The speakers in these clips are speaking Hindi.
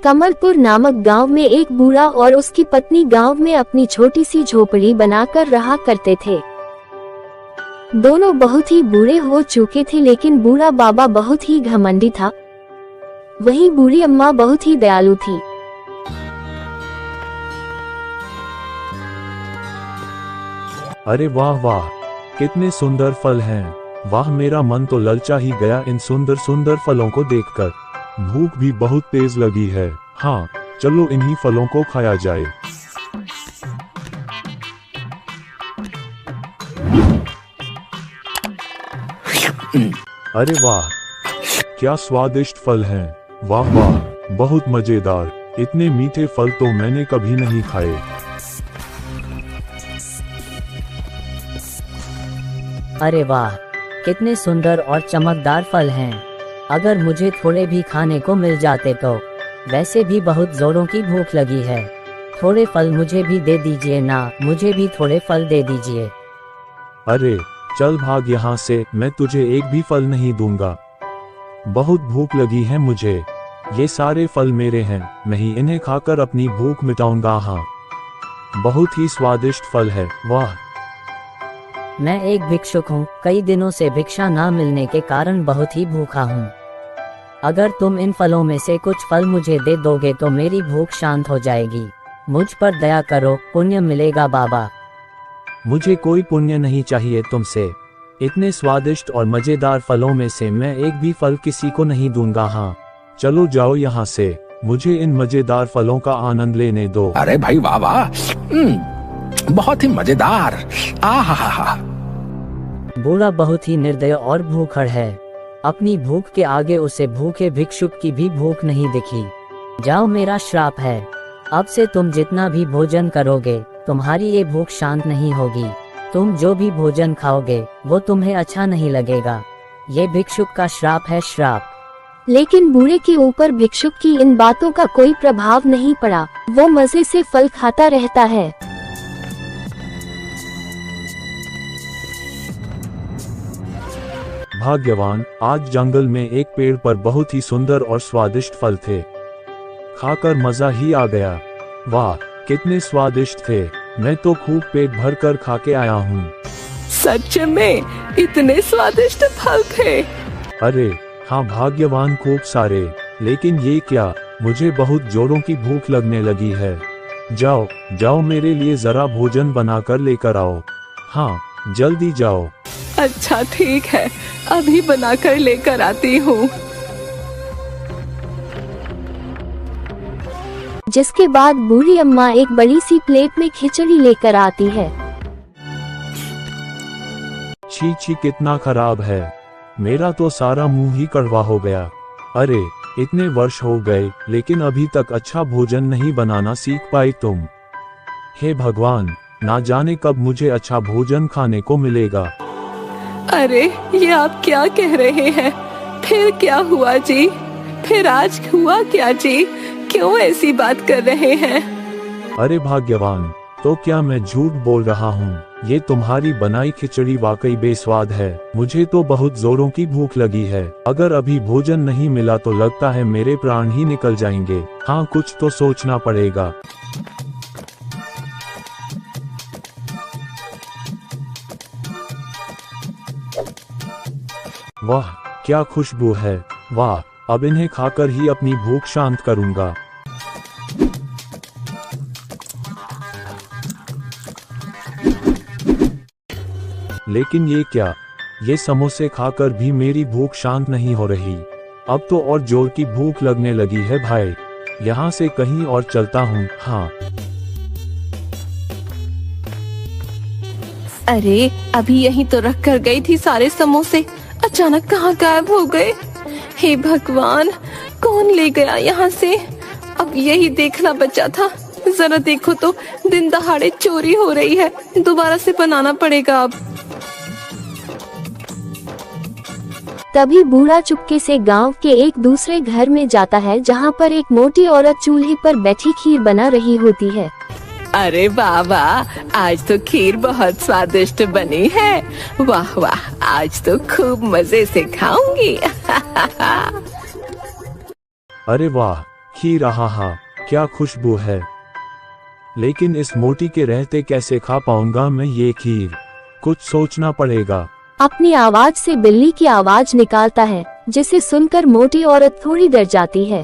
कमलपुर नामक गांव में एक बूढ़ा और उसकी पत्नी गांव में अपनी छोटी सी झोपड़ी बनाकर रहा करते थे। दोनों बहुत ही बूढ़े हो चुके थे, लेकिन बूढ़ा बाबा बहुत ही घमंडी था, वहीं बूढ़ी अम्मा बहुत ही दयालु थी। अरे वाह वाह, कितने सुंदर फल हैं। वाह, मेरा मन तो ललचा ही गया इन सुंदर सुंदर फलों को देखकर। भूख भी बहुत तेज लगी है। हाँ, चलो इन्हीं फलों को खाया जाए। अरे वाह, क्या स्वादिष्ट फल हैं। वाह वाह, बहुत मजेदार। इतने मीठे फल तो मैंने कभी नहीं खाए। अरे वाह, कितने सुंदर और चमकदार फल हैं। अगर मुझे थोड़े भी खाने को मिल जाते तो। वैसे भी बहुत जोरों की भूख लगी है। थोड़े फल मुझे भी दे दीजिए ना, मुझे भी थोड़े फल दे दीजिए। अरे चल भाग यहाँ से, मैं तुझे एक भी फल नहीं दूंगा। बहुत भूख लगी है मुझे। ये सारे फल मेरे हैं, मैं ही इन्हें खाकर अपनी भूख मिटाऊंगा। हाँ, बहुत ही स्वादिष्ट फल है। वाह। मैं एक भिक्षुक हूँ, कई दिनों से भिक्षा ना मिलने के कारण बहुत ही भूखा हूँ। अगर तुम इन फलों में से कुछ फल मुझे दे दोगे तो मेरी भूख शांत हो जाएगी। मुझ पर दया करो, पुण्य मिलेगा बाबा। मुझे कोई पुण्य नहीं चाहिए तुमसे। इतने स्वादिष्ट और मजेदार फलों में से मैं एक भी फल किसी को नहीं दूंगा। हाँ, चलो जाओ यहाँ से, मुझे इन मजेदार फलों का आनंद लेने दो। अरे भाई वाह वाह, बहुत ही मजेदार। आहा। बूढ़ा बहुत ही निर्दय और भूखड़ है। अपनी भूख के आगे उसे भूखे भिक्षुक की भी भूख नहीं दिखी। जाओ, मेरा श्राप है। अब से तुम जितना भी भोजन करोगे, तुम्हारी ये भूख शांत नहीं होगी। तुम जो भी भोजन खाओगे वो तुम्हें अच्छा नहीं लगेगा। ये भिक्षुक का श्राप है, श्राप। लेकिन बूढ़े के ऊपर भिक्षुक की इन बातों का कोई प्रभाव नहीं पड़ा। वो मजे से फल खाता रहता है। भाग्यवान, आज जंगल में एक पेड़ पर बहुत ही सुंदर और स्वादिष्ट फल थे। खाकर मजा ही आ गया। वाह, कितने स्वादिष्ट थे। मैं तो खूब पेट भर कर खा के आया हूँ। सच में इतने स्वादिष्ट फल थे। अरे हाँ भाग्यवान, खूब सारे। लेकिन ये क्या, मुझे बहुत जोरों की भूख लगने लगी है। जाओ जाओ, मेरे लिए जरा भोजन बनाकर लेकर आओ। हाँ, जल्दी जाओ। अच्छा ठीक है, अभी बनाकर लेकर आती हूँ। जिसके बाद बूढ़ी अम्मा एक बड़ी सी प्लेट में खिचड़ी लेकर आती है। छी छी, कितना खराब है। मेरा तो सारा मुंह ही कड़वा हो गया। अरे इतने वर्ष हो गए, लेकिन अभी तक अच्छा भोजन नहीं बनाना सीख पाई तुम। हे भगवान, ना जाने कब मुझे अच्छा भोजन खाने को मिलेगा। अरे ये आप क्या कह रहे हैं? फिर क्या हुआ जी? फिर आज हुआ क्या जी? क्यों ऐसी बात कर रहे हैं? अरे भाग्यवान, तो क्या मैं झूठ बोल रहा हूँ? ये तुम्हारी बनाई खिचड़ी वाकई बेस्वाद है। मुझे तो बहुत जोरों की भूख लगी है। अगर अभी भोजन नहीं मिला तो लगता है मेरे प्राण ही निकल जाएंगे। हाँ, कुछ तो सोचना पड़ेगा। वाह, क्या खुशबू है। वाह, अब इन्हें खाकर ही अपनी भूख शांत करूंगा। लेकिन ये क्या, ये समोसे खाकर भी मेरी भूख शांत नहीं हो रही। अब तो और जोर की भूख लगने लगी है भाई। यहाँ से कहीं और चलता हूँ। हाँ, अरे अभी यहीं तो रख कर गई थी सारे समोसे, अचानक कहाँ गायब हो गए? हे भगवान, कौन ले गया यहाँ से? अब यही देखना बचा था। जरा देखो तो, दिन दहाड़े चोरी हो रही है। दोबारा से बनाना पड़ेगा अब। तभी बूढ़ा चुपके से गांव के एक दूसरे घर में जाता है, जहां पर एक मोटी औरत चूल्हे पर बैठी खीर बना रही होती है। अरे बाबा, आज तो खीर बहुत स्वादिष्ट बनी है। वाह वाह, आज तो खूब मजे से खाऊंगी। अरे वाह, खीर, आहा, क्या खुशबू है। लेकिन इस मोटी के रहते कैसे खा पाऊंगा मैं ये खीर? कुछ सोचना पड़ेगा। अपनी आवाज से बिल्ली की आवाज निकालता है, जिसे सुनकर मोटी औरत थोड़ी डर जाती है।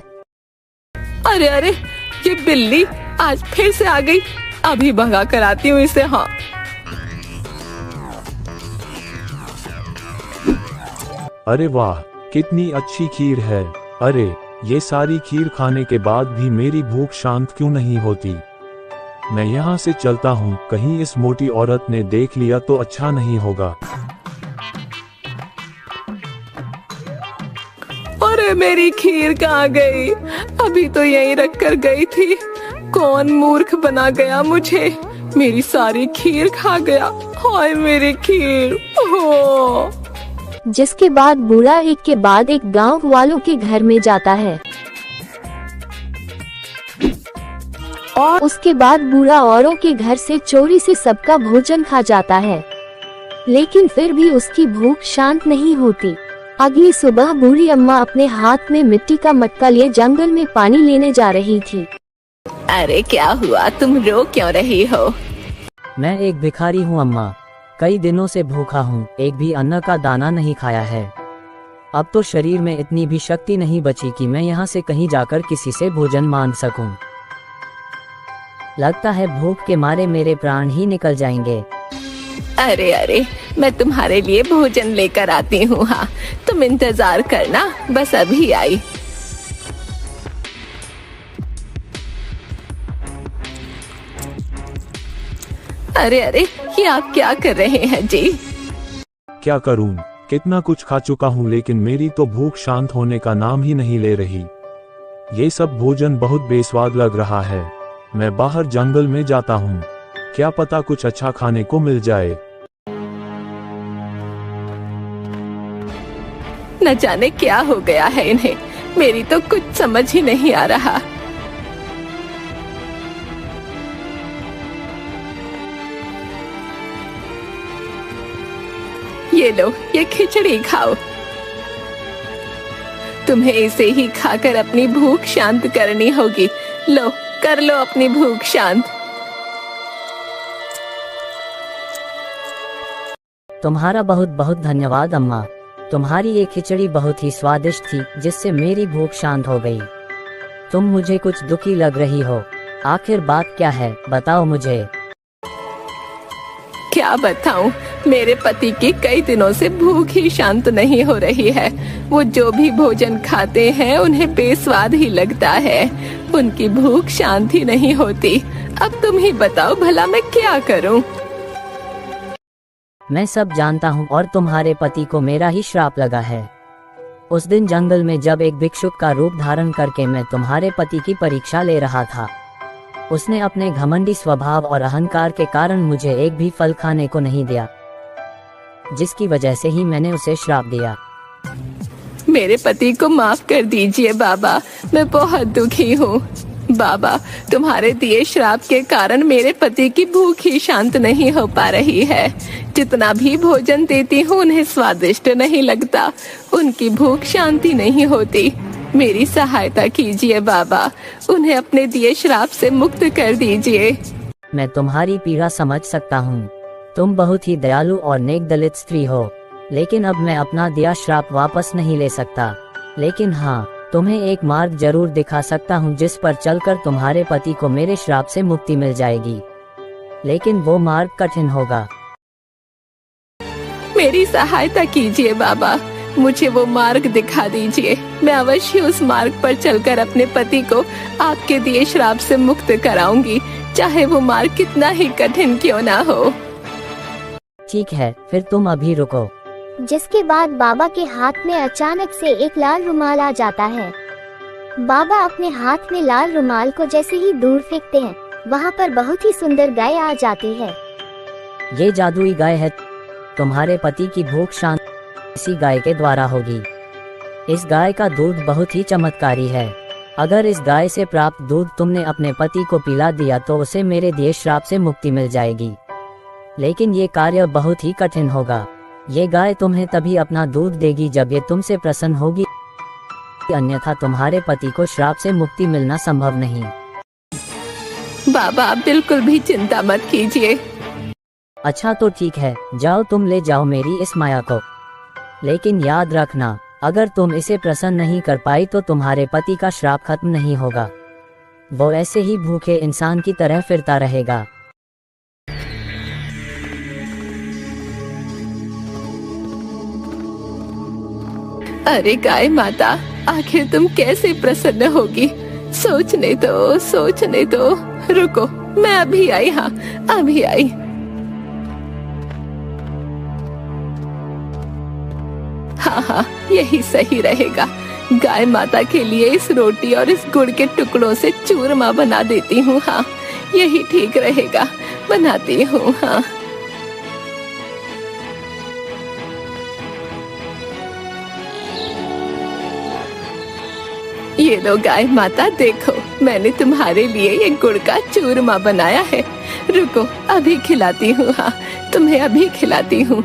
अरे अरे, ये बिल्ली आज फिर से आ गई। अभी भगा कर आती हूँ इसे। हाँ, अरे वाह, कितनी अच्छी खीर है। अरे, ये सारी खीर खाने के बाद भी मेरी भूख शांत क्यों नहीं होती? मैं यहाँ से चलता हूँ, कहीं इस मोटी औरत ने देख लिया तो अच्छा नहीं होगा। अरे मेरी खीर कहाँ गई? अभी तो यहीं रख कर गई थी। कौन मूर्ख बना गया मुझे? मेरी सारी खीर खा गया। हाय मेरी खीर। हो। जिसके बाद बूढ़ा एक के बाद एक गांव वालों के घर में जाता है और उसके बाद बूढ़ा औरों के घर से चोरी से सबका भोजन खा जाता है, लेकिन फिर भी उसकी भूख शांत नहीं होती। अगली सुबह बूढ़ी अम्मा अपने हाथ में मिट्टी का मटका लिए जंगल में पानी लेने जा रही थी। अरे क्या हुआ, तुम रो क्यों रही हो? मैं एक भिखारी हूँ अम्मा, कई दिनों से भूखा हूँ, एक भी अन्न का दाना नहीं खाया है। अब तो शरीर में इतनी भी शक्ति नहीं बची कि मैं यहाँ से कहीं जाकर किसी से भोजन मांग सकूं। लगता है भूख के मारे मेरे प्राण ही निकल जाएंगे। अरे अरे, मैं तुम्हारे लिए भोजन लेकर आती हूँ। हाँ, तुम इंतजार करना, बस अभी आई। अरे अरे, ये आप क्या कर रहे हैं जी? क्या करूं? कितना कुछ खा चुका हूं, लेकिन मेरी तो भूख शांत होने का नाम ही नहीं ले रही। ये सब भोजन बहुत बेस्वाद लग रहा है। मैं बाहर जंगल में जाता हूँ, क्या पता कुछ अच्छा खाने को मिल जाए। न जाने क्या हो गया है इन्हें, मेरी तो कुछ समझ ही नहीं आ रहा। ये लो, ये खिचड़ी खाओ। तुम्हें इसे ही खाकर अपनी भूख शांत करनी होगी। लो, कर लो अपनी भूख शांत। तुम्हारा बहुत बहुत धन्यवाद अम्मा, तुम्हारी ये खिचड़ी बहुत ही स्वादिष्ट थी, जिससे मेरी भूख शांत हो गई। तुम मुझे कुछ दुखी लग रही हो, आखिर बात क्या है, बताओ मुझे। क्या बताऊं, मेरे पति की कई दिनों से भूख ही शांत नहीं हो रही है। वो जो भी भोजन खाते हैं उन्हें बेस्वाद ही लगता है। उनकी भूख शांत ही नहीं होती। अब तुम ही बताओ भला मैं क्या करूं? मैं सब जानता हूँ और तुम्हारे पति को मेरा ही श्राप लगा है। उस दिन जंगल में जब एक भिक्षुक का रूप धारण करके मैं तुम्हारे पति की परीक्षा ले रहा था, उसने अपने घमंडी स्वभाव और अहंकार के कारण मुझे एक भी फल खाने को नहीं दिया, जिसकी वजह से ही मैंने उसे श्राप दिया। मेरे पति को माफ कर दीजिए बाबा, मैं बहुत दुखी हूँ। बाबा, तुम्हारे दिए श्राप के कारण मेरे पति की भूख ही शांत नहीं हो पा रही है। जितना भी भोजन देती हूँ उन्हें स्वादिष्ट नहीं लगता। उनकी भूख शांति नहीं होती। मेरी सहायता कीजिए बाबा, उन्हें अपने दिए श्राप से मुक्त कर दीजिए। मैं तुम्हारी पीड़ा समझ सकता हूँ। तुम बहुत ही दयालु और नेक दलित स्त्री हो, लेकिन अब मैं अपना दिया श्राप वापस नहीं ले सकता। लेकिन हाँ, तुम्हें एक मार्ग जरूर दिखा सकता हूँ जिस पर चलकर तुम्हारे पति को मेरे श्राप से मुक्ति मिल जाएगी, लेकिन वो मार्ग कठिन होगा। मेरी सहायता कीजिए बाबा, मुझे वो मार्ग दिखा दीजिए। मैं अवश्य उस मार्ग पर चलकर अपने पति को आपके दिए श्राप से मुक्त कराऊंगी, चाहे वो मार्ग कितना ही कठिन क्यों ना हो। ठीक है, फिर तुम अभी रुको। जिसके बाद बाबा के हाथ में अचानक से एक लाल रुमाल आ जाता है। बाबा अपने हाथ में लाल रुमाल को जैसे ही दूर फेंकते हैं, वहाँ पर बहुत ही सुंदर गाय आ जाती है। ये जादुई गाय है, तुम्हारे पति की भूख शांत इसी गाय के द्वारा होगी। इस गाय का दूध बहुत ही चमत्कारी है। अगर इस गाय से प्राप्त दूध तुमने अपने पति को पिला दिया तो उसे मेरे दिए श्राप से मुक्ति मिल जाएगी, लेकिन ये कार्य बहुत ही कठिन होगा। ये गाय तुम्हें तभी अपना दूध देगी जब ये तुमसे प्रसन्न होगी। अन्यथा तुम्हारे पति को श्राप से मुक्ति मिलना संभव नहीं। बाबा आप बिल्कुल भी चिंता मत कीजिए। अच्छा तो ठीक है, जाओ तुम ले जाओ मेरी इस माया को। लेकिन याद रखना, अगर तुम इसे प्रसन्न नहीं कर पाई तो तुम्हारे पति का श्राप खत्म नहीं होगा। वो ऐसे ही भूखे इंसान की तरह फिरता रहेगा। अरे गाय माता, आखिर तुम कैसे प्रसन्न होगी? सोचने दो। रुको, मैं अभी आई। हाँ, अभी आई। हाँ, यही सही रहेगा। गाय माता के लिए इस रोटी और इस गुड़ के टुकड़ों से चूरमा बना देती हूँ। हाँ, यही ठीक रहेगा, बनाती हूँ। हाँ, ये लो गाय माता, देखो मैंने तुम्हारे लिए ये गुड़ का चूरमा बनाया है। रुको, अभी खिलाती हूँ। हाँ, तुम्हें अभी खिलाती हूँ।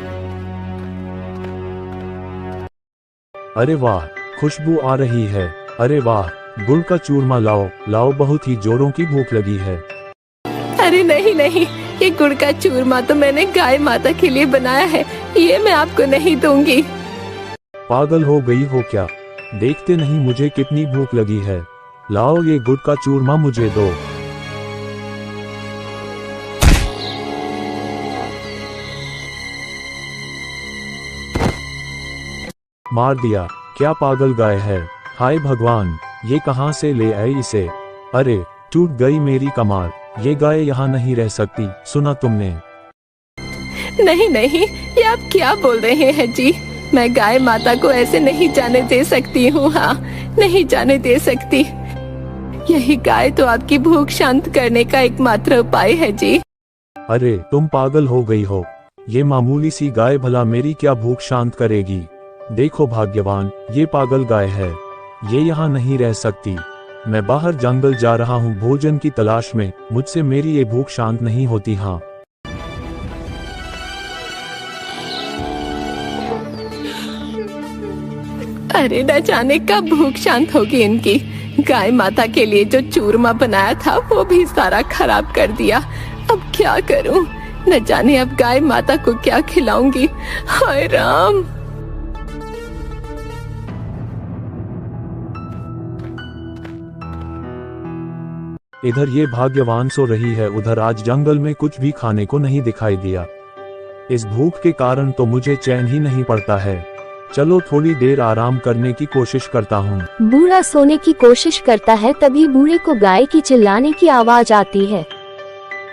अरे वाह, खुशबू आ रही है। अरे वाह, गुड़ का चूरमा लाओ, बहुत ही जोरों की भूख लगी है। अरे नहीं, ये गुड़ का चूरमा तो मैंने गाय माता के लिए बनाया है, ये मैं आपको नहीं दूंगी। पागल हो गई हो क्या? देखते नहीं मुझे कितनी भूख लगी है। लाओ ये गुड़ का चूरमा मुझे दो। मार दिया, क्या पागल गाय है। हाय भगवान, ये कहां से ले आए इसे? अरे टूट गई मेरी कमर, ये गाय यहाँ नहीं रह सकती। सुना तुमने? नहीं, ये आप क्या बोल रहे हैं जी? मैं गाय माता को ऐसे नहीं जाने दे सकती हूँ। हाँ, नहीं जाने दे सकती। यही गाय तो आपकी भूख शांत करने का एकमात्र उपाय है जी। अरे तुम पागल हो गई हो। ये मामूली सी गाय भला मेरी क्या भूख शांत करेगी? देखो भाग्यवान, ये पागल गाय है, ये यहाँ नहीं रह सकती। मैं बाहर जंगल जा रहा हूँ भोजन की तलाश में, मुझसे मेरी ये भूख शांत नहीं होती। हाँ, अरे न जाने कब भूख शांत होगी इनकी। गाय माता के लिए जो चूरमा बनाया था वो भी सारा खराब कर दिया। अब क्या करूं? न जाने अब गाय माता को क्या खिलाऊंगी। हाय राम। इधर ये भाग्यवान सो रही है, उधर आज जंगल में कुछ भी खाने को नहीं दिखाई दिया। इस भूख के कारण तो मुझे चैन ही नहीं पड़ता है। चलो थोड़ी देर आराम करने की कोशिश करता हूँ। बूढ़ा सोने की कोशिश करता है, तभी बूढ़े को गाय की चिल्लाने की आवाज आती है।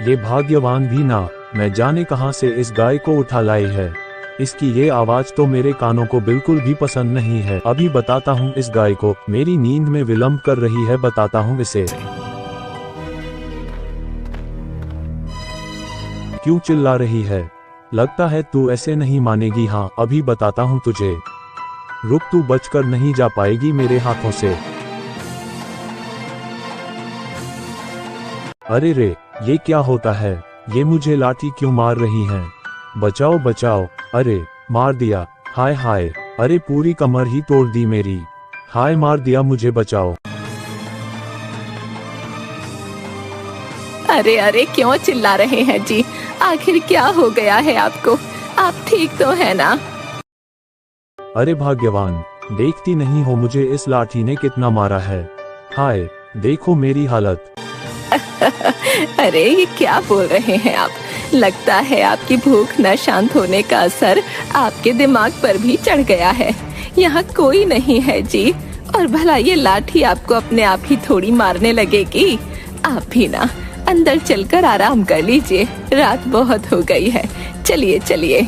ये भाग्यवान भी ना, मैं जाने कहां से इस गाय को उठा लाई है। इसकी ये आवाज तो मेरे कानों को बिल्कुल भी पसंद नहीं है। अभी बताता हूँ इस गाय को, मेरी नींद में विलम्ब कर रही है, बताता हूँ इसे। क्यों चिल्ला रही है? लगता है तू ऐसे नहीं मानेगी। हाँ, अभी बताता हूँ तुझे। रुक, तू बचकर नहीं जा पाएगी मेरे हाथों से। अरे रे, ये क्या होता है? ये मुझे लाठी क्यों मार रही हैं? बचाओ बचाओ। अरे मार दिया। हाय, अरे पूरी कमर ही तोड़ दी मेरी। हाय, मार दिया मुझे, बचाओ। अरे क्यों चिल्ला रहे हैं जी? आखिर क्या हो गया है आपको? आप ठीक तो है ना? अरे भाग्यवान, देखती नहीं हो मुझे इस लाठी ने कितना मारा है। हाय, देखो मेरी हालत। अरे ये क्या बोल रहे हैं आप? लगता है आपकी भूख न शांत होने का असर आपके दिमाग पर भी चढ़ गया है। यहाँ कोई नहीं है जी, और भला ये लाठी आपको अपने आप ही थोड़ी मारने लगेगी। आप भी ना अंदर चलकर आराम कर लीजिए, रात बहुत हो गई है। चलिए।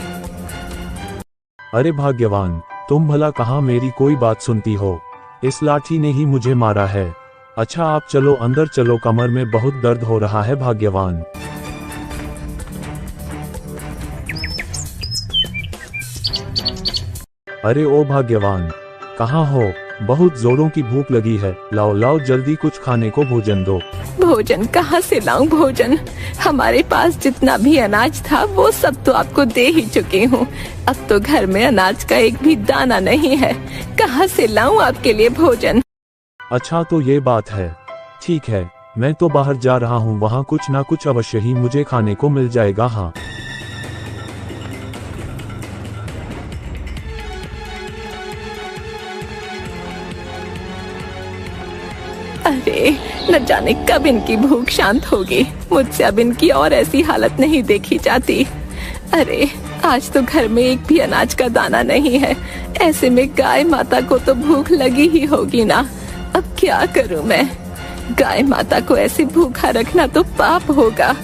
अरे भाग्यवान, तुम भला कहाँ मेरी कोई बात सुनती हो? इस लाठी ने ही मुझे मारा है। अच्छा आप चलो अंदर चलो, कमर में बहुत दर्द हो रहा है भाग्यवान। अरे ओ भाग्यवान, कहाँ हो? बहुत जोरों की भूख लगी है, लाओ जल्दी कुछ खाने को भोजन दो। भोजन कहाँ से लाऊं भोजन? हमारे पास जितना भी अनाज था वो सब तो आपको दे ही चुकी हूँ। अब तो घर में अनाज का एक भी दाना नहीं है। कहाँ से लाऊं आपके लिए भोजन? अच्छा तो ये बात है, ठीक है, मैं तो बाहर जा रहा हूँ, वहाँ कुछ ना कुछ अवश्य ही मुझे खाने को मिल जाएगा। हाँ अरे न जाने कब इनकी भूख शांत होगी। मुझसे अब इनकी और ऐसी हालत नहीं देखी जाती। अरे आज तो घर में एक भी अनाज का दाना नहीं है। ऐसे में गाय माता को तो भूख लगी ही होगी ना। अब क्या करूं मैं? गाय माता को ऐसे भूखा रखना तो पाप होगा।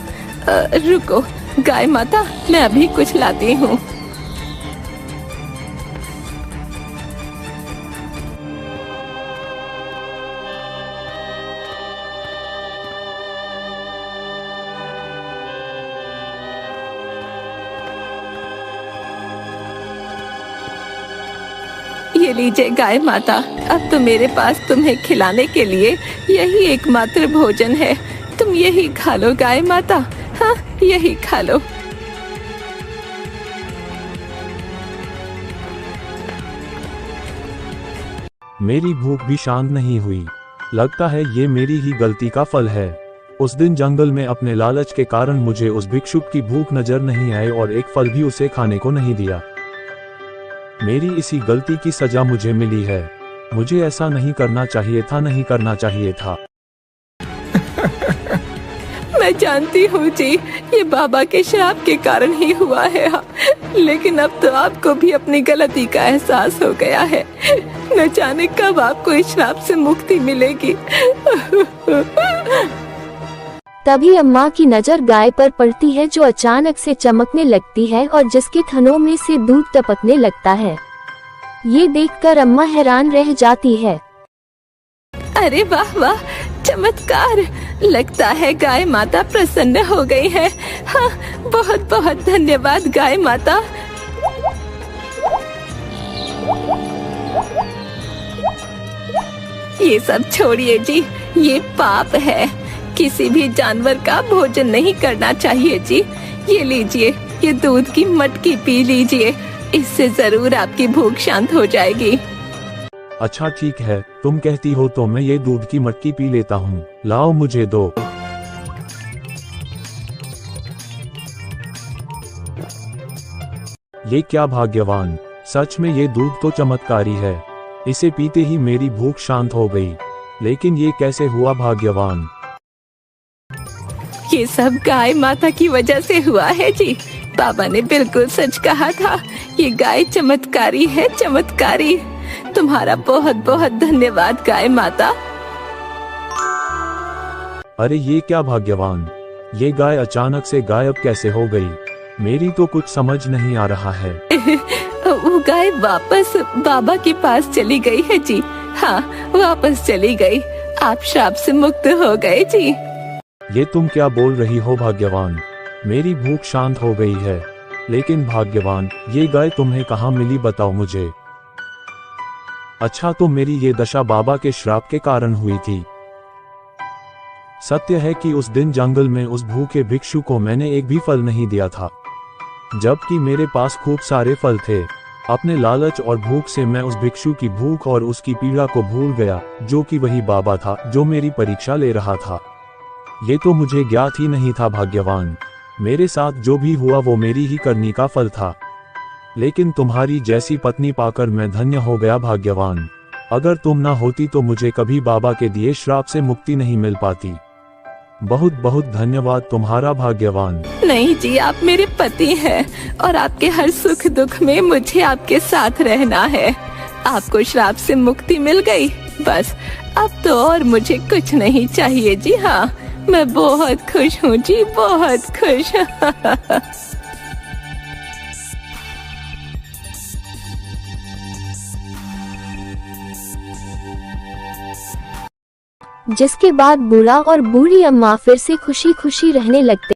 रुको गाय माता, मैं अभी कुछ लाती हूँ। ये लीजिए गाय माता, अब तो मेरे पास तुम्हें खिलाने के लिए यही एकमात्र भोजन है। तुम यही खा लो गाय माता। हाँ यही खा लो। मेरी भूख भी शांत नहीं हुई। लगता है ये मेरी ही गलती का फल है। उस दिन जंगल में अपने लालच के कारण मुझे उस भिक्षुक की भूख नजर नहीं आई और एक फल भी उसे खाने को नहीं दिया। मेरी इसी गलती की सजा मुझे मिली है। मुझे ऐसा नहीं करना चाहिए था, नहीं करना चाहिए था। मैं जानती हूँ जी, ये बाबा के श्राप के कारण ही हुआ है। लेकिन अब तो आपको भी अपनी गलती का एहसास हो गया है। न जाने कब आपको इस श्राप से मुक्ति मिलेगी। तभी अम्मा की नजर गाय पर पड़ती है जो अचानक से चमकने लगती है और जिसके थनों में से दूध टपकने लगता है। ये देखकर अम्मा हैरान रह जाती है। अरे वाह वाह, चमत्कार! लगता है गाय माता प्रसन्न हो गई है। हाँ, बहुत बहुत धन्यवाद गाय माता। ये सब छोड़िए जी, ये पाप है। किसी भी जानवर का भोजन नहीं करना चाहिए जी। ये लीजिए, ये दूध की मटकी पी लीजिए, इससे जरूर आपकी भूख शांत हो जाएगी। अच्छा ठीक है, तुम कहती हो तो मैं ये दूध की मटकी पी लेता हूँ। लाओ मुझे दो। ये क्या भाग्यवान, सच में ये दूध तो चमत्कारी है। इसे पीते ही मेरी भूख शांत हो गई। लेकिन ये कैसे हुआ भाग्यवान? ये सब गाय माता की वजह से हुआ है जी। बाबा ने बिल्कुल सच कहा था, ये गाय चमत्कारी है, चमत्कारी। तुम्हारा बहुत बहुत धन्यवाद गाय माता। अरे ये क्या भाग्यवान, ये गाय अचानक से गायब कैसे हो गई? मेरी तो कुछ समझ नहीं आ रहा है। वो गाय वापस बाबा के पास चली गई है जी। हाँ, वापस चली गई। आप श्राप से मुक्त हो गए जी। ये तुम क्या बोल रही हो भाग्यवान? मेरी भूख शांत हो गई है। लेकिन भाग्यवान, ये गाय तुम्हें कहाँ मिली बताओ मुझे। अच्छा तो मेरी ये दशा बाबा के श्राप के कारण हुई थी। सत्य है कि उस दिन जंगल में उस भूखे भिक्षु को मैंने एक भी फल नहीं दिया था, जबकि मेरे पास खूब सारे फल थे। अपने लालच और भूख से मैं उस भिक्षु की भूख और उसकी पीड़ा को भूल गया, जो कि वही बाबा था जो मेरी परीक्षा ले रहा था। ये तो मुझे ज्ञात ही नहीं था भाग्यवान। मेरे साथ जो भी हुआ वो मेरी ही करनी का फल था। लेकिन तुम्हारी जैसी पत्नी पाकर मैं धन्य हो गया भाग्यवान। अगर तुम ना होती तो मुझे कभी बाबा के दिए श्राप से मुक्ति नहीं मिल पाती। बहुत बहुत धन्यवाद तुम्हारा भाग्यवान। नहीं जी, आप मेरे पति हैं और आपके हर सुख दुख में मुझे आपके साथ रहना है। आपको श्राप से मुक्ति मिल गई, बस अब तो और मुझे कुछ नहीं चाहिए जी। हाँ, मैं बहुत खुश हूँ जी, बहुत खुश। जिसके बाद बूढ़ा और बूढ़ी अम्मा फिर से खुशी खुशी रहने लगते।